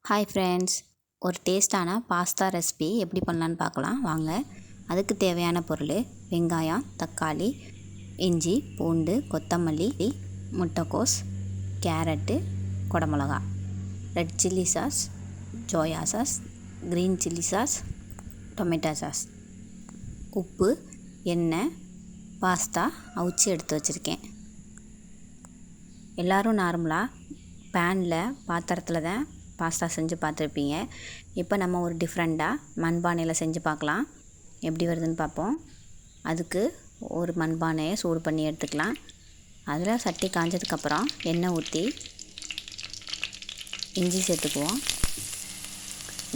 Hi friends, ஒரு டேஸ்டான pasta recipe எப்படி பண்ணலான்னு பார்க்கலாம் வாங்க. அதுக்கு தேவையான பொருள் வெங்காயம், தக்காளி, இஞ்சி, பூண்டு, கொத்தமல்லி, முட்டைக்கோஸ், கேரட்டு, குடமிளகா, red chilli sauce, soya sauce, green chilli sauce, tomato sauce, உப்பு, எண்ணெய், பாஸ்தா அவிச்சு எடுத்து வச்சுருக்கேன். எல்லோரும் நார்மலாக பேனில் பாத்திரத்தில் தான் பாஸ்தா செஞ்சு பார்த்துருப்பீங்க. இப்போ நம்ம ஒரு டிஃப்ரெண்ட்டாக மண்பானையில் செஞ்சு பார்க்கலாம். எப்படி வருதுன்னு பார்ப்போம். அதுக்கு ஒரு மண்பானையை சூடு பண்ணி எடுத்துக்கலாம். அதில் சட்டி காஞ்சதுக்கப்புறம் எண்ணெய் ஊற்றி இஞ்சி சேர்த்துக்குவோம்.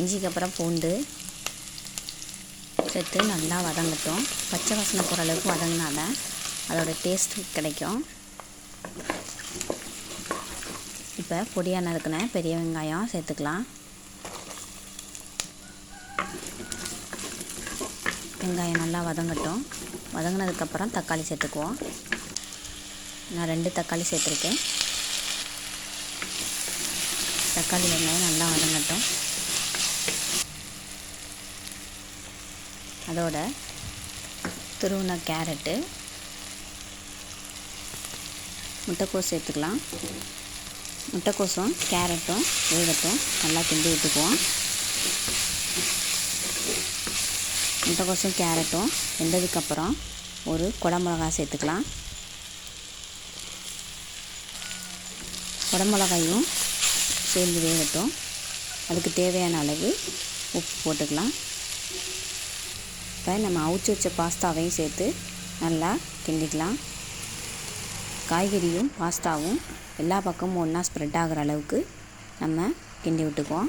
இஞ்சிக்கு அப்புறம் பூண்டு சேர்த்து நல்லா வதங்கட்டும். பச்சை வாசனை போகிற அளவுக்கு வதங்கினாதான் அதோடய டேஸ்ட்டு கிடைக்கும். இப்போ பொடியாக நறுக்கின பெரிய வெங்காயம் சேர்த்துக்கலாம். வெங்காயம் நல்லா வதங்கட்டும். வதங்கினதுக்கப்புறம் தக்காளி சேர்த்துக்குவோம். நான் 2 தக்காளி சேர்த்துருக்கேன். தக்காளி வெங்காயம் நல்லா வதங்கட்டும். அதோட துருவின கேரட்டு, முட்டைக்கோஸ் சேர்த்துக்கலாம். முட்டைக்கோசும் கேரட்டும் வேகட்டும். நல்லா கிண்டி விட்டுக்குவோம். முட்டைக்கோசும் கேரட்டும் வெந்ததுக்கப்புறம் ஒரு குடமிளகா சேர்த்துக்கலாம். குடமிளகாயும் சேர்ந்து வேகட்டும். அதுக்கு தேவையான அளவு உப்பு போட்டுக்கலாம். இப்போ நம்ம அவிச்சு வச்ச பாஸ்தாவையும் சேர்த்து நல்லா கிண்டிக்கலாம். காய்கறியும் பாஸ்தாவும் எல்லா பக்கமும் ஒன்றா ஸ்ப்ரெட் ஆகிற அளவுக்கு நம்ம கிண்டி விட்டுக்குவோம்.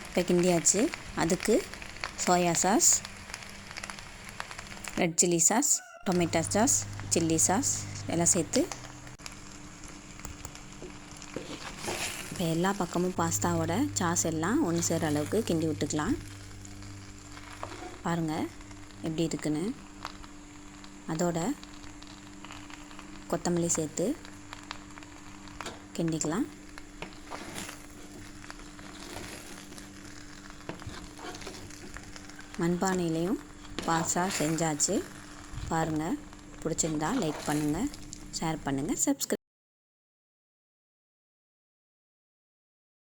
இப்போ கிண்டியாச்சு. அதுக்கு soya sauce, red chilli sauce, tomato sauce, chilli sauce எல்லாம் சேர்த்து இப்போ எல்லா பக்கமும் பாஸ்தாவோட சாஸ் எல்லாம் ஒன்று சேர்கிற அளவுக்கு கிண்டி விட்டுக்கலாம். பாருங்கள் எப்படி இருக்குன்னு. அதோட கொத்தமல்லி சேர்த்து கிண்டிக்கலாம். மண்பானையிலையும் பாஸ்தா செஞ்சாச்சு. பாருங்கள், பிடிச்சிருந்தா லைக் பண்ணுங்கள், ஷேர் பண்ணுங்கள், சப்ஸ்கிரைப்